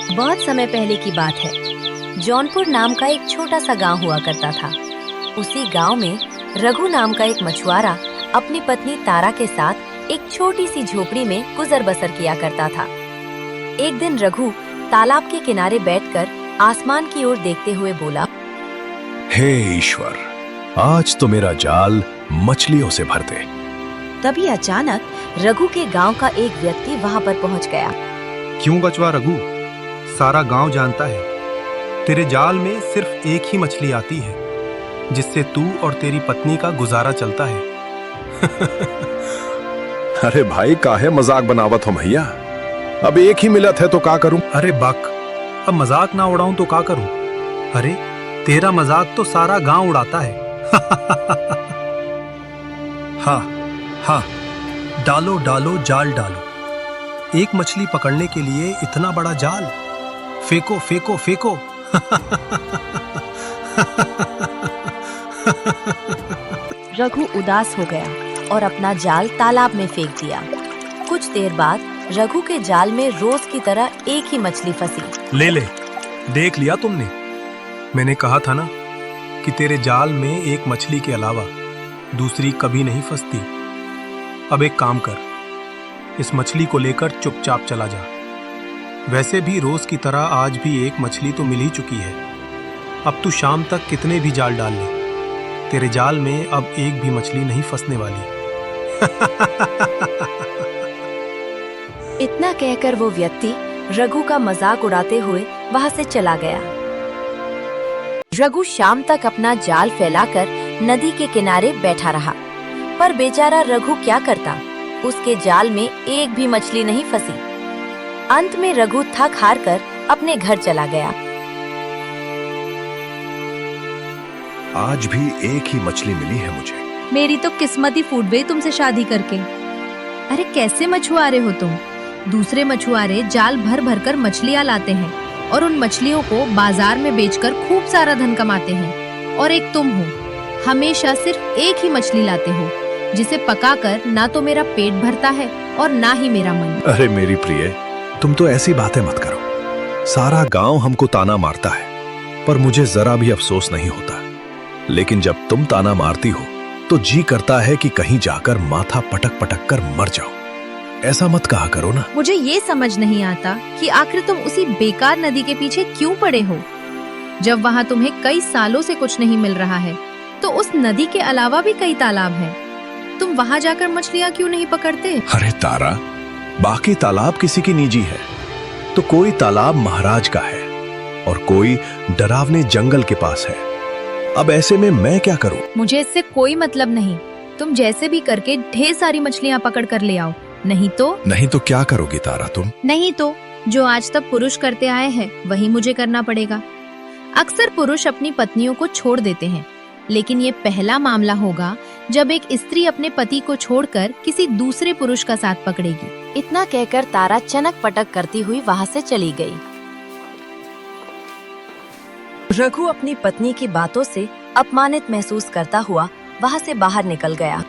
बहुत समय पहले की बात है। जौनपुर नाम का एक छोटा सा गांव हुआ करता था। उसी गांव में रघु नाम का एक मछुआरा अपनी पत्नी तारा के साथ एक छोटी सी झोपड़ी में गुजर बसर किया करता था। एक दिन रघु तालाब के किनारे बैठकर आसमान की ओर देखते हुए बोला, हे ईश्वर, आज तो मेरा जाल मछलियों से भर दे। तभी अचानक रघु के गांव का एक व्यक्ति वहां पर पहुंच गया। क्यों बचवा रघु, सारा गांव जानता है तेरे जाल में सिर्फ एक ही मछली आती है जिससे तू और तेरी पत्नी का गुजारा चलता है। अरे भाई, काहे मजाक बनावत हो भैया? अब एक ही मिलत है तो का करूं? अरे बक, अब मजाक ना उड़ाऊं तो का करूं? अरे तेरा मजाक तो सारा गांव उड़ाता है। हाँ हाँ, डालो डालो जाल डालो। एक मछली पकड़ने के लिए इतना बड़ा जाल? फेंको फेंको फेंको। रघु उदास हो गया और अपना जाल तालाब में फेंक दिया। कुछ देर बाद रघु के जाल में रोज की तरह एक ही मछली फंसी। ले ले, देख लिया तुमने? मैंने कहा था ना कि तेरे जाल में एक मछली के अलावा दूसरी कभी नहीं फंसती। अब एक काम कर, इस मछली को लेकर चुपचाप चला जा। वैसे भी रोज की तरह आज भी एक मछली तो मिल ही चुकी है। अब तू शाम तक कितने भी जाल डाल ले, तेरे जाल में अब एक भी मछली नहीं फंसने वाली। इतना कहकर वो व्यक्ति रघु का मजाक उड़ाते हुए वहां से चला गया। रघु शाम तक अपना जाल फैलाकर नदी के किनारे बैठा रहा, पर बेचारा रघु क्या करता, उसके जाल में एक भी मछली नहीं फंसी। अंत में रघु थक हार कर अपने घर चला गया। आज भी एक ही मछली मिली है मुझे। मेरी तो किस्मत ही फूट गई तुमसे शादी करके। अरे कैसे मछुआरे हो तुम? दूसरे मछुआरे जाल भर भर कर मछलियाँ लाते हैं और उन मछलियों को बाजार में बेचकर खूब सारा धन कमाते हैं। और एक तुम हो, हमेशा सिर्फ एक ही मछली लाते हो जिसे पकाकर ना तो मेरा पेट भरता है और ना ही मेरा मन। अरे मेरी प्रिय, तुम तो ऐसी बातें मत करो। सारा गांव हमको ताना मारता है, पर मुझे जरा भी अफसोस नहीं होता। लेकिन जब तुम ताना मारती हो तो जी करता है कि कहीं जाकर माथा पटक पटक कर मर जाओ। ऐसा मत कहा करो ना। मुझे ये समझ नहीं आता कि आखिर तुम उसी बेकार नदी के पीछे क्यों पड़े हो। जब वहाँ तुम्हें कई सालों से कुछ नहीं मिल रहा है तो उस नदी के अलावा भी कई तालाब हैं। तुम वहाँ जाकर मछलियाँ क्यों नहीं पकड़ते? अरे तारा, बाकी तालाब किसी की निजी है तो कोई तालाब महाराज का है और कोई डरावने जंगल के पास है। अब ऐसे में मैं क्या करूं? मुझे इससे कोई मतलब नहीं। तुम जैसे भी करके ढेर सारी मछलियाँ पकड़ कर ले आओ, नहीं तो क्या करोगी तारा तुम? नहीं तो जो आज तक पुरुष करते आए हैं वही मुझे करना पड़ेगा। अक्सर पुरुष अपनी पत्नियों को छोड़ देते हैं, लेकिन ये पहला मामला होगा जब एक स्त्री अपने पति को छोड़कर किसी दूसरे पुरुष का साथ पकड़ेगी। इतना कहकर तारा चनक पटक करती हुई वहां से चली गई। रघु अपनी पत्नी की बातों से अपमानित महसूस करता हुआ वहां से बाहर निकल गया।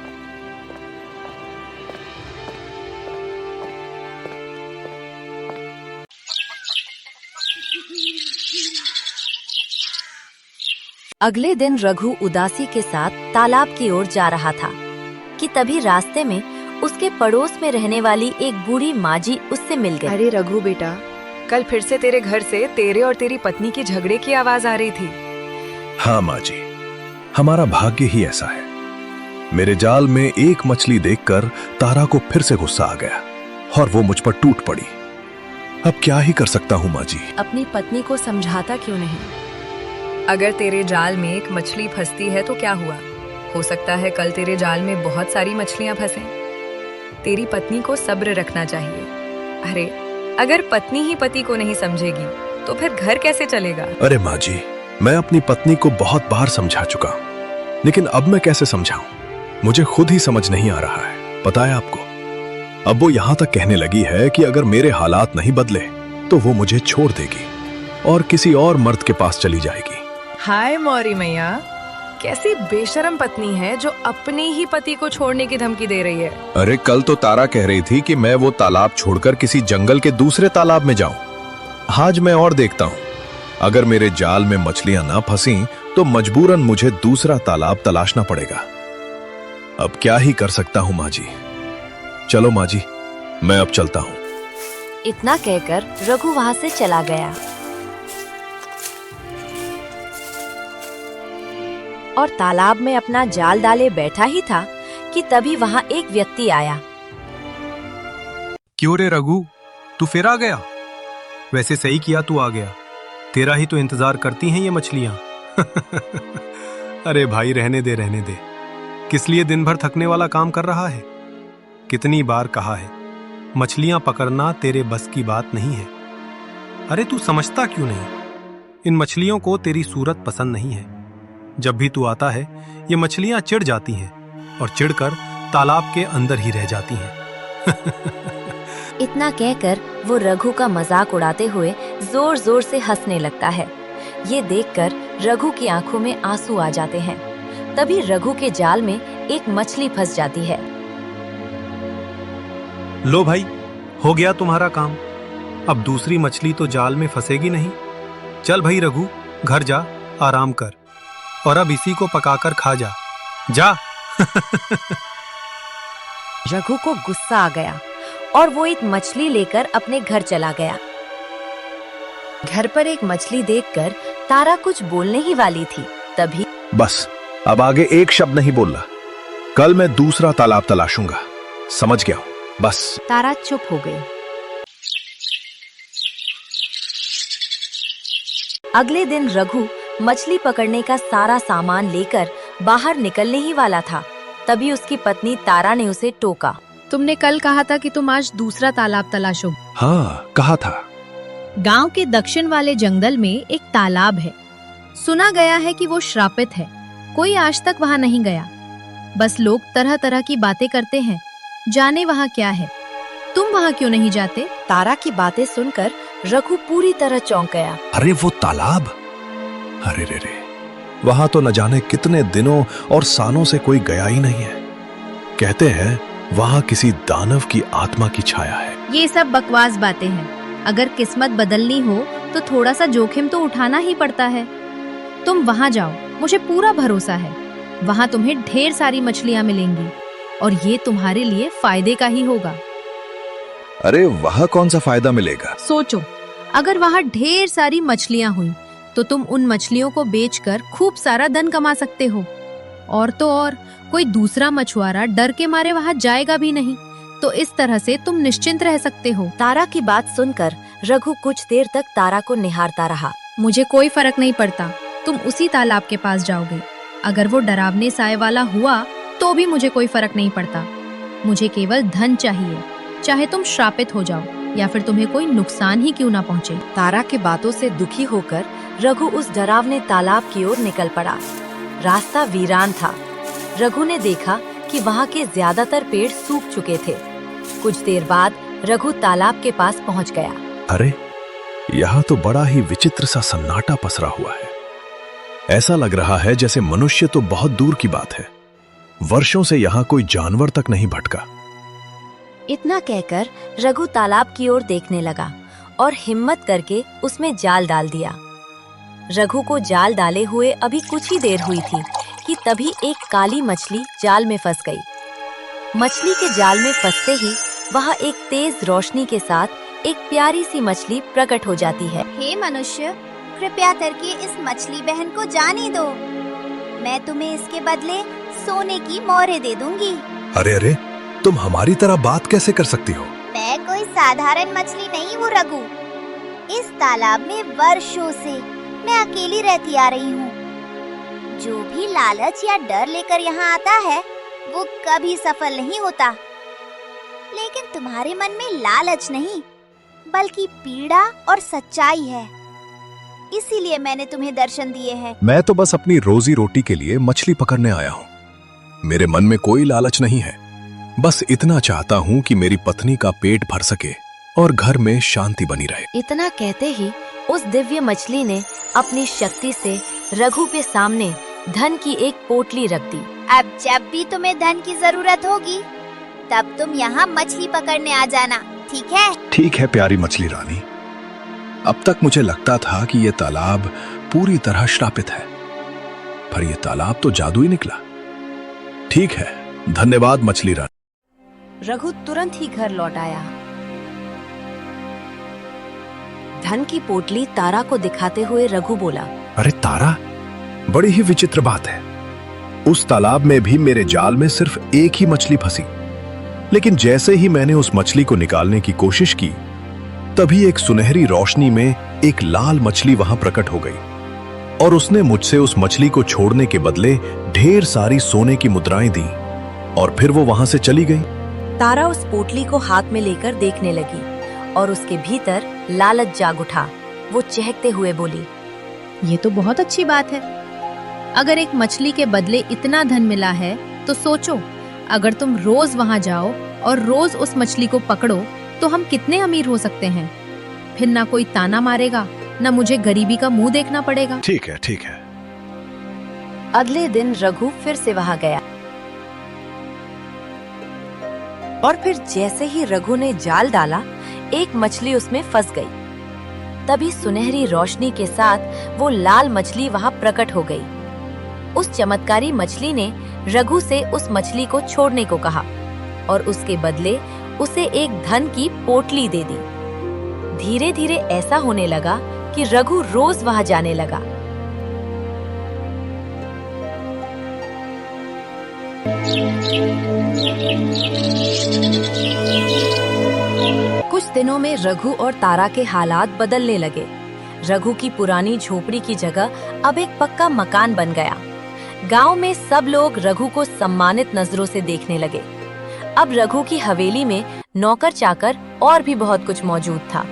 अगले दिन रघु उदासी के साथ तालाब की ओर जा रहा था कि तभी रास्ते में उसके पड़ोस में रहने वाली एक बूढ़ी माँ जी उससे मिल गई। अरे रघु बेटा, कल फिर से तेरे घर से तेरे और तेरी पत्नी की झगड़े की आवाज आ रही थी। हाँ माँ जी, हमारा भाग्य ही ऐसा है। मेरे जाल में एक मछली देखकर तारा को फिर से गुस्सा आ गया और वो मुझ पर टूट पड़ी। अब क्या ही कर सकता हूँ माँ जी। अपनी पत्नी को समझाता क्यों नहीं? अगर तेरे जाल में एक मछली फंसती है तो क्या हुआ? हो सकता है कल तेरे जाल में बहुत सारी मछलियां फंसें। तेरी पत्नी को सब्र रखना चाहिए। अरे अगर पत्नी ही पति को नहीं समझेगी तो फिर घर कैसे चलेगा? अरे माँ जी, मैं अपनी पत्नी को बहुत बार समझा चुका हूँ, लेकिन अब मैं कैसे समझाऊं? मुझे खुद ही समझ नहीं आ रहा है। पता है आपको, अब वो यहाँ तक कहने लगी है कि अगर मेरे हालात नहीं बदले तो वो मुझे छोड़ देगी और किसी और मर्द के पास चली जाएगी। हाय मौरी मैया, कैसी बेशरम पत्नी है जो अपने ही पति को छोड़ने की धमकी दे रही है। अरे कल तो तारा कह रही थी कि मैं वो तालाब छोड़कर किसी जंगल के दूसरे तालाब में जाऊं, आज मैं और देखता हूं। अगर मेरे जाल में मछलियां ना फंसी तो मजबूरन मुझे दूसरा तालाब तलाशना पड़ेगा। अब क्या ही कर सकता हूं माँ जी। चलो माँ जी, मैं अब चलता हूं। इतना कहकर रघु वहां से चला गया और तालाब में अपना जाल डाले बैठा ही था कि तभी वहां एक व्यक्ति आया। क्यों रे रघु, तू फिर आ गया? वैसे सही किया तू आ गया, तेरा ही तो इंतजार करती हैं ये मछलियां। अरे भाई रहने दे रहने दे, किस लिए दिन भर थकने वाला काम कर रहा है? कितनी बार कहा है, मछलियां पकड़ना तेरे बस की बात नहीं है। अरे तू समझता क्यों नहीं? इन मछलियों को तेरी सूरत पसंद नहीं है। जब भी तू आता है ये मछलियां चिढ़ जाती हैं और चिढ़कर तालाब के अंदर ही रह जाती हैं। इतना कहकर वो रघु का मजाक उड़ाते हुए जोर जोर से हंसने लगता है। ये देखकर रघु की आंखों में आंसू आ जाते हैं। तभी रघु के जाल में एक मछली फंस जाती है। लो भाई, हो गया तुम्हारा काम। अब दूसरी मछली तो जाल में फंसेगी नहीं। चल भाई रघु, घर जा, आराम कर और अब इसी को पकाकर खा जा। जा। रघु को गुस्सा आ गया और वो एक मछली लेकर अपने घर चला गया। घर पर एक मछली देखकर तारा कुछ बोलने ही वाली थी, तभी बस अब आगे एक शब्द नहीं बोलना। कल मैं दूसरा तालाब तलाशूंगा, समझ गया हूं, बस। तारा चुप हो गई। अगले दिन रघु मछली पकड़ने का सारा सामान लेकर बाहर निकलने ही वाला था, तभी उसकी पत्नी तारा ने उसे टोका। तुमने कल कहा था कि तुम आज दूसरा तालाब तलाशो। हाँ, कहा था। गांव के दक्षिण वाले जंगल में एक तालाब है। सुना गया है कि वो श्रापित है। कोई आज तक वहां नहीं गया। बस लोग तरह तरह की बातें करते हैं, जाने वहां क्या है। तुम वहां क्यों नहीं जाते? तारा की बातें सुनकर रघु पूरी तरह चौंक गया। अरे वो तालाब, अरे रे रे, वहां तो न जाने कितने दिनों और सालों से कोई गया ही नहीं है। कहते हैं वहां किसी दानव की आत्मा की छाया है। ये सब बकवास बातें हैं। अगर किस्मत बदलनी हो तो थोड़ा सा जोखिम तो उठाना ही पड़ता है। तुम वहां जाओ, मुझे पूरा भरोसा है। वहां तुम्हें ढेर सारी मछलियां मिलेंगी और ये तुम्हारे लिए फायदे का ही होगा। अरे वहां कौन सा फायदा मिलेगा? सोचो, अगर वहां ढेर सारी मछलियां हुई तो तुम उन मछलियों को बेचकर खूब सारा धन कमा सकते हो। और तो और, कोई दूसरा मछुआरा डर के मारे वहां जाएगा भी नहीं। तो इस तरह से तुम निश्चिंत रह सकते हो। तारा की बात सुनकर रघु कुछ देर तक तारा को निहारता रहा। मुझे कोई फर्क नहीं पड़ता, तुम उसी तालाब के पास जाओगे। अगर वो डरावने साए वाला हुआ तो भी मुझे कोई फर्क नहीं पड़ता। मुझे केवल धन चाहिए, चाहे तुम श्रापित हो जाओ या फिर तुम्हें कोई नुकसान ही क्यों ना पहुँचे। तारा की बातों से दुखी होकर रघु उस डरावने तालाब की ओर निकल पड़ा। रास्ता वीरान था। रघु ने देखा कि वहाँ के ज्यादातर पेड़ सूख चुके थे। कुछ देर बाद रघु तालाब के पास पहुँच गया। अरे यहाँ तो बड़ा ही विचित्र सा सन्नाटा पसरा हुआ है। ऐसा लग रहा है जैसे मनुष्य तो बहुत दूर की बात है। वर्षों से यहाँ कोई जानवर तक नहीं भटका। इतना कहकर रघु तालाब की ओर देखने लगा और हिम्मत करके उसमें जाल डाल दिया। रघु को जाल डाले हुए अभी कुछ ही देर हुई थी कि तभी एक काली मछली जाल में फंस गई। मछली के जाल में फंसते ही वहाँ एक तेज रोशनी के साथ एक प्यारी सी मछली प्रकट हो जाती है। हे मनुष्य, कृपया करके इस मछली बहन को जाने दो। मैं तुम्हें इसके बदले सोने की मोहरें दे दूंगी। अरे अरे, तुम हमारी तरह बात कैसे कर सकती हो? मैं कोई साधारण मछली नहीं हूँ रघु। इस तालाब में वर्षों से मैं अकेली रहती आ रही हूँ। जो भी लालच या डर लेकर यहाँ आता है वो कभी सफल नहीं होता। लेकिन तुम्हारे मन में लालच नहीं बल्कि पीड़ा और सच्चाई है, इसीलिए मैंने तुम्हें दर्शन दिए हैं। मैं तो बस अपनी रोजी रोटी के लिए मछली पकड़ने आया हूँ। मेरे मन में कोई लालच नहीं है। बस इतना चाहता हूँ कि मेरी पत्नी का पेट भर सके और घर में शांति बनी रहे। इतना कहते ही उस दिव्य मछली ने अपनी शक्ति से रघु के सामने धन की एक पोटली रख दी। अब जब भी तुम्हें धन की जरूरत होगी तब तुम यहाँ मछली पकड़ने आ जाना, ठीक है? ठीक है प्यारी मछली रानी, अब तक मुझे लगता था कि यह तालाब पूरी तरह श्रापित है, पर यह तालाब तो जादुई निकला। ठीक है, धन्यवाद मछली रानी। रघु तुरंत ही घर लौट आया। धन की पोटली तारा को दिखाते हुए रघु बोला, अरे तारा, बड़ी ही विचित्र बात है। उस तालाब में भी मेरे जाल में सिर्फ एक ही मछली फंसी, लेकिन जैसे ही मैंने उस मछली को निकालने की कोशिश की, तभी एक सुनहरी रोशनी में एक लाल मछली वहां प्रकट हो गई और उसने मुझसे उस मछली को छोड़ने के बदले ढेर सारी सोने की मुद्राएं दी और फिर वो वहां से चली गई। तारा उस पोटली को हाथ में लेकर देखने लगी और उसके भीतर लालच जाग उठा। वो चहकते हुए बोली, ये तो बहुत अच्छी बात है। अगर एक मछली के बदले इतना धन मिला है तो सोचो, अगर तुम रोज वहां जाओ और रोज उस मछली को पकड़ो तो हम कितने अमीर हो सकते हैं। फिर ना कोई ताना मारेगा, ना मुझे गरीबी का मुंह देखना पड़ेगा। ठीक है, ठीक है। अगले दिन रघु फिर से वहां गया और फिर जैसे ही रघु ने जाल डाला, एक मछली उसमें फंस गई। तभी सुनहरी रोशनी के साथ वो लाल मछली वहां प्रकट हो गई। उस चमत्कारी मछली ने रघु से उस मछली को छोड़ने को कहा और उसके बदले उसे एक धन की पोटली दे दी। धीरे धीरे ऐसा होने लगा कि रघु रोज वहां जाने लगा। कुछ दिनों में रघु और तारा के हालात बदलने लगे। रघु की पुरानी झोपड़ी की जगह अब एक पक्का मकान बन गया। गांव में सब लोग रघु को सम्मानित नजरों से देखने लगे। अब रघु की हवेली में नौकर चाकर और भी बहुत कुछ मौजूद था।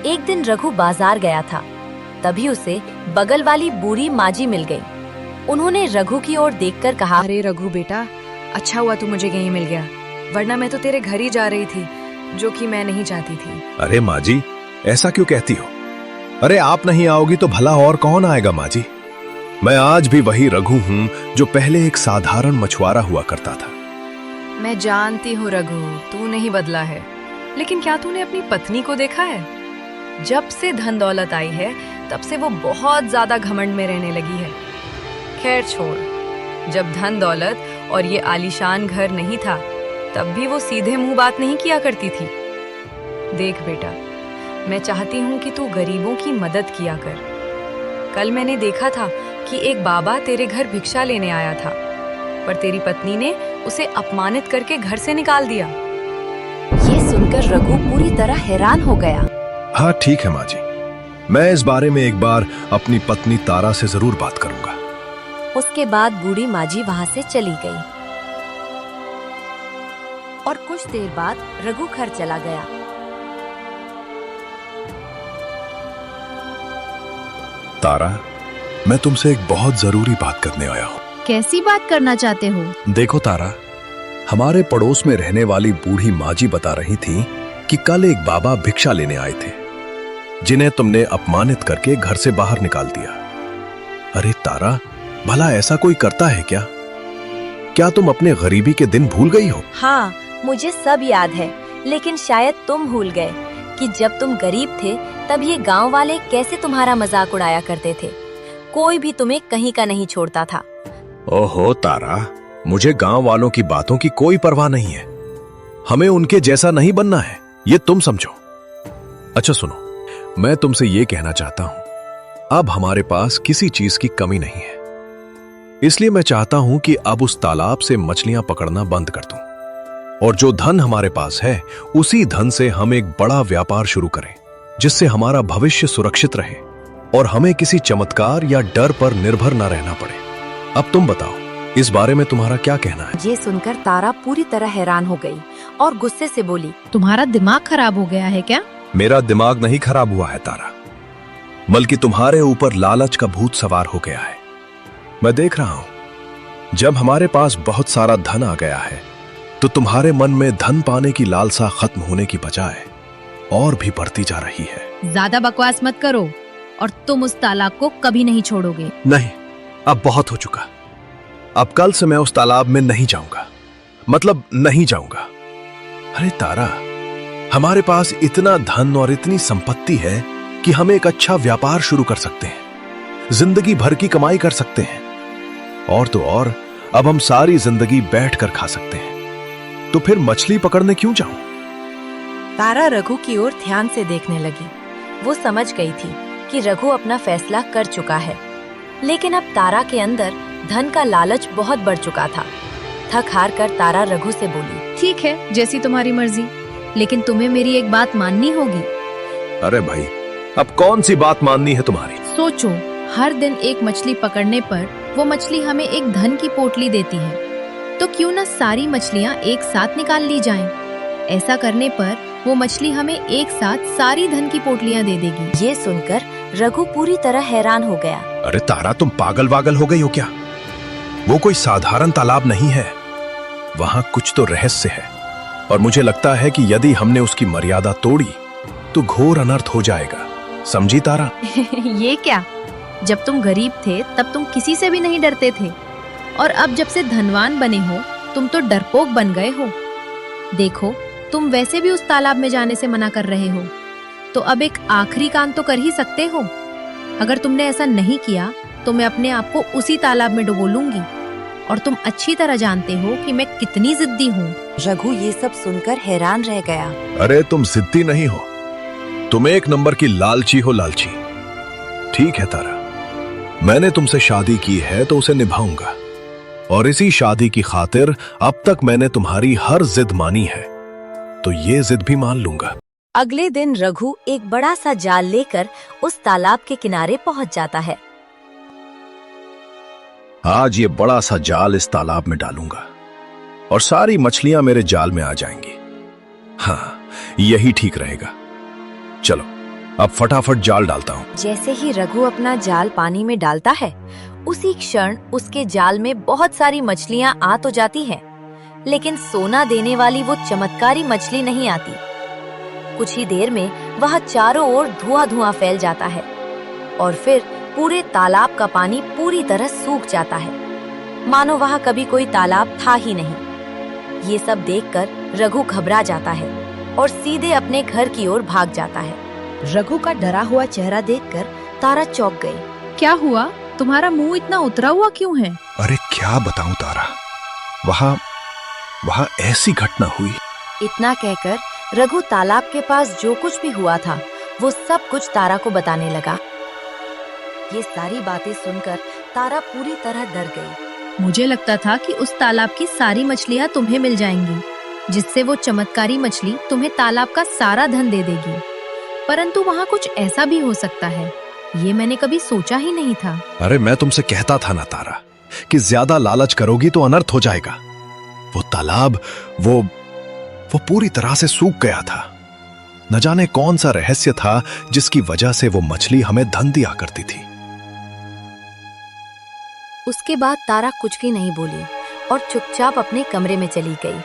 एक दिन रघु बाजार गया था, तभी उसे बगल वाली बूढ़ी माजी मिल गई। उन्होंने रघु की ओर देखकर कहा, अरे रघु बेटा, अच्छा हुआ तू मुझे यहीं मिल गया, वरना मैं तो तेरे घर ही जा रही थी, जो कि मैं नहीं चाहती थी। अरे माँ जी, ऐसा क्यों कहती हो? अरे आप नहीं आओगी तो भला और कौन आएगा माँ जी? मैं आज भी वही रघु हूँ जो पहले एक साधारण मछुआरा हुआ करता था। मैं जानती हूँ रघु, तू नहीं बदला है, लेकिन क्या तूने अपनी पत्नी को देखा है? जब से धन दौलत आई है, तब से वो बहुत ज्यादा घमंड में रहने लगी है। खैर छोड़, जब धन दौलत और ये आलीशान घर नहीं था, तब भी वो सीधे मुंह बात नहीं किया करती थी। देख बेटा, मैं चाहती हूँ कि तू गरीबों की मदद किया कर। कल मैंने देखा था कि एक बाबा तेरे घर भिक्षा लेने आया था, पर तेरी पत्नी ने उसे अपमानित करके घर से निकाल दिया। ये सुनकर रघु पूरी तरह हैरान हो गया। हाँ ठीक है माँ जी, मैं इस बारे में एक बार अपनी पत्नी तारा से जरूर बात करूंगा। उसके बाद बूढ़ी माजी वहां से चली गई और कुछ देर बाद रघु घर चला गया। तारा, मैं तुमसे एक बहुत जरूरी बात करने आया हूँ। कैसी बात करना चाहते हो? देखो तारा, हमारे पड़ोस में रहने वाली बूढ़ी माजी बता रही थी कि कल एक बाबा भिक्षा लेने आए थे, जिन्हें तुमने अपमानित करके घर से बाहर निकाल दिया। अरे तारा, भला ऐसा कोई करता है क्या? क्या तुम अपने गरीबी के दिन भूल गई हो? हाँ, मुझे सब याद है, लेकिन शायद तुम भूल गए कि जब तुम गरीब थे तब ये गांव वाले कैसे तुम्हारा मजाक उड़ाया करते थे। कोई भी तुम्हें कहीं का नहीं छोड़ता था। ओहो तारा, मुझे गांव वालों की बातों की कोई परवाह नहीं है। हमें उनके जैसा नहीं बनना है, ये तुम समझो। अच्छा सुनो, मैं तुमसे ये कहना चाहता हूं, अब हमारे पास किसी चीज की कमी नहीं है, इसलिए मैं चाहता हूं कि अब उस तालाब से मछलियां पकड़ना बंद कर दूं और जो धन हमारे पास है उसी धन से हम एक बड़ा व्यापार शुरू करें, जिससे हमारा भविष्य सुरक्षित रहे और हमें किसी चमत्कार या डर पर निर्भर न रहना पड़े। अब तुम बताओ, इस बारे में तुम्हारा क्या कहना है? ये सुनकर तारा पूरी तरह हैरान हो गई और गुस्से से बोली, तुम्हारा दिमाग खराब हो गया है क्या? मेरा दिमाग नहीं खराब हुआ है तारा, बल्कि तुम्हारे ऊपर लालच का भूत सवार हो गया है। मैं देख रहा हूं, जब हमारे पास बहुत सारा धन आ गया है तो तुम्हारे मन में धन पाने की लालसा खत्म होने की बजाय और भी बढ़ती जा रही है। ज्यादा बकवास मत करो और तुम उस तालाब को कभी नहीं छोड़ोगे। नहीं, अब बहुत हो चुका। अब कल से मैं उस तालाब में नहीं जाऊंगा, मतलब नहीं जाऊंगा। अरे तारा, हमारे पास इतना धन और इतनी संपत्ति है, कि हम एक अच्छा व्यापार शुरू कर सकते हैं, जिंदगी भर की कमाई कर सकते हैं, और तो और अब हम सारी जिंदगी बैठकर खा सकते हैं। तो फिर मछली पकड़ने क्यों जाऊं? तारा रघु की ओर ध्यान से देखने लगी। वो समझ गई थी कि रघु अपना फैसला कर चुका है, लेकिन अब तारा के अंदर धन का लालच बहुत बढ़ चुका था। थक हार कर तारा रघु से बोली, ठीक है, जैसी तुम्हारी मर्जी, लेकिन तुम्हें मेरी एक बात माननी होगी। अरे भाई, अब कौन सी बात माननी है तुम्हारी? सोचो, हर दिन एक मछली पकड़ने पर वो मछली हमें एक धन की पोटली देती है, तो क्यों ना सारी मछलियाँ एक साथ निकाल ली जाएं? ऐसा करने पर वो मछली हमें एक साथ सारी धन की पोटलियाँ दे देगी। ये सुनकर रघु पूरी तरह हैरान हो गया। अरे तारा, तुम पागल वागल हो गई हो क्या? वो कोई साधारण तालाब नहीं है, वहां कुछ तो रहस्य है, और मुझे लगता है कि यदि हमने उसकी मर्यादा तोड़ी तो घोर अनर्थ हो जाएगा। समझी तारा? ये क्या? जब तुम गरीब थे तब तुम किसी से भी नहीं डरते थे, और अब जब से धनवान बने हो तुम तो डरपोक बन गए हो। देखो, तुम वैसे भी उस तालाब में जाने से मना कर रहे हो, तो अब एक आखिरी काम तो कर ही सकते हो। अगर तुमने ऐसा नहीं किया तो मैं अपने आप को उसी तालाब में डुबो लूंगी, और तुम अच्छी तरह जानते हो कि मैं कितनी जिद्दी हूँ। रघु ये सब सुनकर हैरान रह गया। अरे तुम जिद्दी नहीं हो, तुम एक नंबर की लालची हो, लालची। ठीक है तारा, मैंने तुमसे शादी की है तो उसे निभाऊंगा, और इसी शादी की खातिर अब तक मैंने तुम्हारी हर जिद मानी है, तो ये जिद भी मान लूंगा। अगले दिन रघु एक बड़ा सा जाल लेकर उस तालाब के किनारे पहुंच जाता है। आज ये बड़ा सा जाल इस तालाब में डालूंगा और सारी मछलियां मेरे जाल में आ जाएंगी। हाँ, यही ठीक रहेगा। चलो अब फटाफट जाल डालता हूँ। जैसे ही रघु अपना जाल पानी में डालता है, उसी क्षण उसके जाल में बहुत सारी मछलियां आ तो जाती हैं, लेकिन सोना देने वाली वो चमत्कारी मछली नहीं आती। कुछ ही देर में वह चारों ओर धुआं धुआं फैल जाता है, और फिर पूरे तालाब का पानी पूरी तरह सूख जाता है, मानो वह कभी कोई तालाब था ही नहीं। ये सब देखकर रघु घबरा जाता है और सीधे अपने घर की ओर भाग जाता है। रघु का डरा हुआ चेहरा देखकर तारा चौंक गई। क्या हुआ? तुम्हारा मुंह इतना उतरा हुआ क्यों है? अरे क्या बताऊं तारा, वहाँ ऐसी घटना हुई। इतना कहकर रघु तालाब के पास जो कुछ भी हुआ था वो सब कुछ तारा को बताने लगा। ये सारी बातें सुनकर तारा पूरी तरह डर गई। मुझे लगता था कि उस तालाब की सारी मछलियाँ तुम्हें मिल जाएंगी, जिससे वो चमत्कारी मछली तुम्हें तालाब का सारा धन दे देगी, परंतु वहाँ कुछ ऐसा भी हो सकता है, ये मैंने कभी सोचा ही नहीं था। अरे मैं तुमसे कहता था ना तारा कि ज्यादा लालच करोगी तो अनर्थ हो जाएगा। वो तालाब वो पूरी तरह से सूख गया था। न जाने कौन सा रहस्य था जिसकी वजह से वो मछली हमें धन दिया करती थी। उसके बाद तारा कुछ भी नहीं बोली और चुपचाप अपने कमरे में चली गई।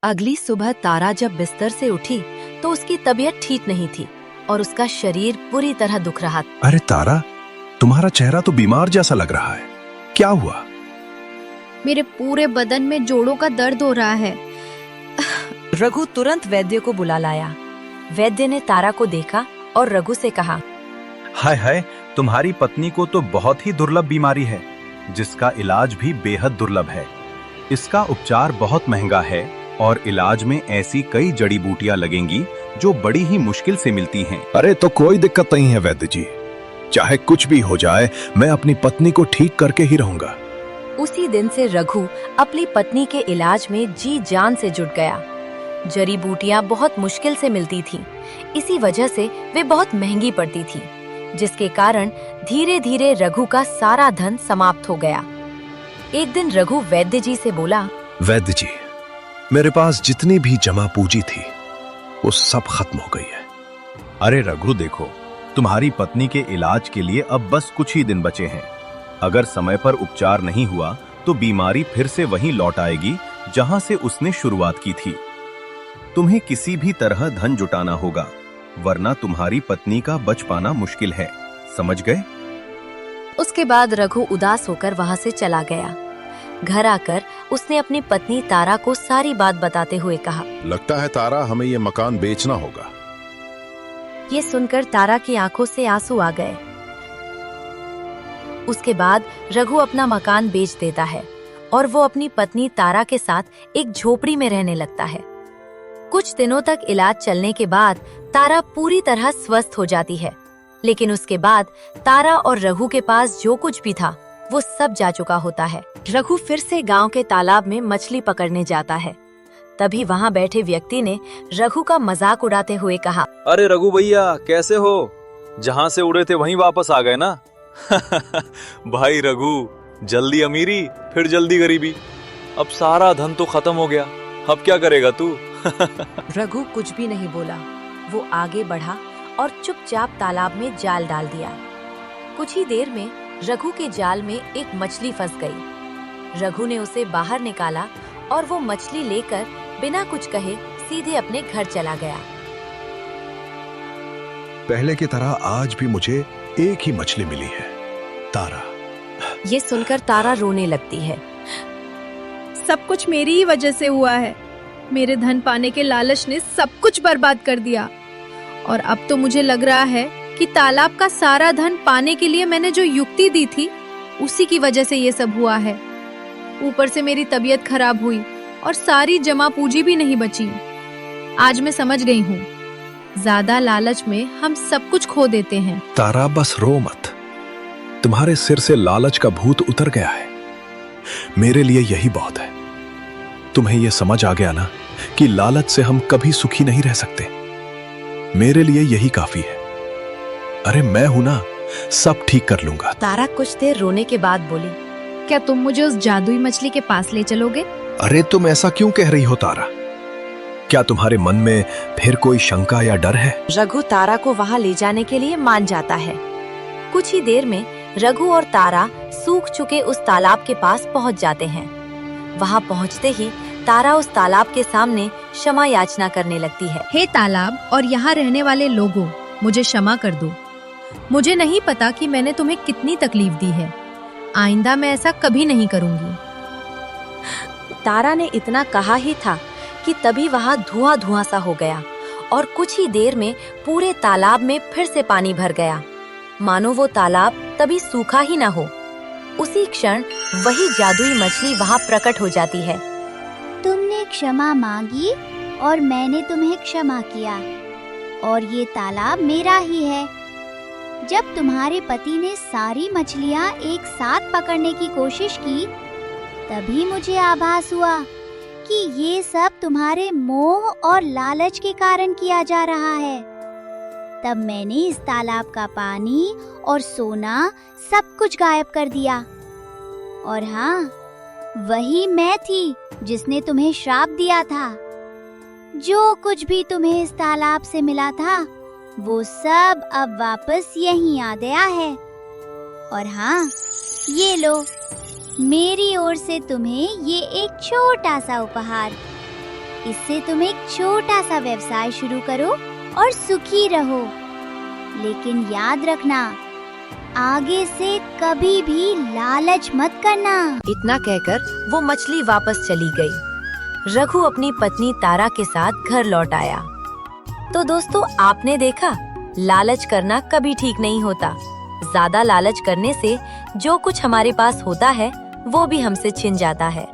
अगली सुबह तारा जब बिस्तर से उठी तो उसकी तबीयत ठीक नहीं थी और उसका शरीर पूरी तरह दुख रहा था। अरे तारा, तुम्हारा चेहरा तो बीमार जैसा लग रहा है, क्या हुआ? मेरे पूरे बदन में जोड़ों का दर्द हो रहा है। रघु तुरंत वैद्य को बुला लाया। वैद्य ने तारा को देखा और रघु से कहा, हाय हाय, तुम्हारी पत्नी को तो बहुत ही दुर्लभ बीमारी है, जिसका इलाज भी बेहद दुर्लभ है। इसका उपचार बहुत महंगा है और इलाज में ऐसी कई जड़ी बूटियां लगेंगी जो बड़ी ही मुश्किल से मिलती हैं। अरे तो कोई दिक्कत नहीं है वैद्य जी, चाहे कुछ भी हो जाए मैं अपनी पत्नी को ठीक करके ही रहूंगा। उसी दिन से रघु अपनी पत्नी के इलाज में जी जान से जुट गया। जड़ी बूटियां बहुत मुश्किल से मिलती थीं, इसी वजह से वे बहुत महंगी पड़ती थीं, जिसके कारण धीरे धीरे रघु का सारा धन समाप्त हो गया। एक दिन रघु वैद्य जी से बोला, वैद्य जी, मेरे पास जितनी भी जमा पूंजी थी वो सब खत्म हो गई है। अरे रघु देखो, तुम्हारी पत्नी के इलाज के लिए अब बस कुछ ही दिन बचे हैं। अगर समय पर उपचार नहीं हुआ तो बीमारी फिर से वहीं लौट आएगी जहां से उसने शुरुआत की थी। तुम्हें किसी भी तरह धन जुटाना होगा, वरना तुम्हारी पत्नी का बच पाना मुश्किल है, समझ गए? उसके बाद रघु उदास होकर वहां से चला गया। घर आकर उसने अपनी पत्नी तारा को सारी बात बताते हुए कहा। लगता है तारा, हमें ये मकान बेचना होगा। ये सुनकर तारा की आंखों से आंसू आ गए। उसके बाद रघु अपना मकान बेच देता है और वो अपनी पत्नी तारा के साथ एक झोपड़ी में रहने लगता है। कुछ दिनों तक इलाज चलने के बाद तारा पूरी तरह स्वस्थ हो जाती है, लेकिन उसके बाद तारा और रघु के पास जो कुछ भी था वो सब जा चुका होता है। रघु फिर से गांव के तालाब में मछली पकड़ने जाता है। तभी वहां बैठे व्यक्ति ने रघु का मजाक उड़ाते हुए कहा, अरे रघु भैया, कैसे हो? जहाँ से उड़े थे वहीं वापस आ गए ना? भाई रघु, जल्दी अमीरी फिर जल्दी गरीबी। अब सारा धन तो खत्म हो गया, अब क्या करेगा तू? रघु कुछ भी नहीं बोला। वो आगे बढ़ा और चुपचाप तालाब में जाल डाल दिया। कुछ ही देर में रघु के जाल में एक मछली फंस गई। रघु ने उसे बाहर निकाला और वो मछली लेकर बिना कुछ कहे सीधे अपने घर चला गया। पहले की तरह आज भी मुझे एक ही मछली मिली है, तारा। ये सुनकर तारा रोने लगती है। सब कुछ मेरी ही वजह से हुआ है। मेरे धन पाने के लालच ने सब कुछ बर्बाद कर दिया और अब तो मुझे लग रहा है कि तालाब का सारा धन पाने के लिए मैंने जो युक्ति दी थी उसी की वजह से ये सब हुआ है। ऊपर से मेरी तबीयत खराब हुई और सारी जमा पूंजी भी नहीं बची। आज मैं समझ गई हूँ, ज्यादा लालच में हम सब कुछ खो देते हैं। तारा, बस रो मत। तुम्हारे सिर से लालच का भूत उतर गया है। मेरे लिए यही बहुत है। तुम्हें यह समझ आ गया ना कि लालच से हम कभी सुखी नहीं रह सकते। मेरे लिए यही काफी है। अरे मैं हूं ना, सब ठीक कर लूंगा। तारा कुछ देर रोने के बाद बोली, क्या तुम मुझे उस जादुई मछली के पास ले चलोगे? अरे तुम ऐसा क्यों कह रही हो तारा? क्या तुम्हारे मन में फिर कोई शंका या डर है? रघु तारा को वहां ले जाने के लिए मान जाता है। कुछ ही देर में रघु और तारा सूख चुके उस तालाब के पास पहुंच जाते हैं। वहां पहुंचते ही तारा उस तालाब के सामने क्षमा याचना करने लगती है। हे तालाब और यहाँ रहने वाले लोगों, मुझे क्षमा कर दो। मुझे नहीं पता कि मैंने तुम्हें कितनी तकलीफ दी है। आइंदा मैं ऐसा कभी नहीं करूंगी। तारा ने इतना कहा ही था कि तभी वहां धुआं धुआं सा हो गया और कुछ ही देर में पूरे तालाब में फिर से पानी भर गया, मानो वो तालाब तभी सूखा ही ना हो। उसी क्षण वही जादुई मछली वहां प्रकट हो जाती है। तुमने क्षमा मांगी और मैंने तुम्हें क्षमा किया और ये तालाब मेरा ही है। जब तुम्हारे पति ने सारी मछलियाँ एक साथ पकड़ने की कोशिश की, तभी मुझे आभास हुआ कि ये सब तुम्हारे मोह और लालच के कारण किया जा रहा है। तब मैंने इस तालाब का पानी और सोना सब कुछ गायब कर दिया। और हाँ, वही मैं थी जिसने तुम्हें श्राप दिया था। जो कुछ भी तुम्हें इस तालाब से मिला था वो सब अब वापस यहीं आ गया है। और हाँ, ये लो, मेरी ओर से तुम्हें ये एक छोटा सा उपहार। इससे तुम एक छोटा सा व्यवसाय शुरू करो और सुखी रहो। लेकिन याद रखना, आगे से कभी भी लालच मत करना। इतना कहकर वो मछली वापस चली गई। रघु अपनी पत्नी तारा के साथ घर लौट आया। तो दोस्तों, आपने देखा, लालच करना कभी ठीक नहीं होता। ज्यादा लालच करने से जो कुछ हमारे पास होता है वो भी हमसे छिन जाता है।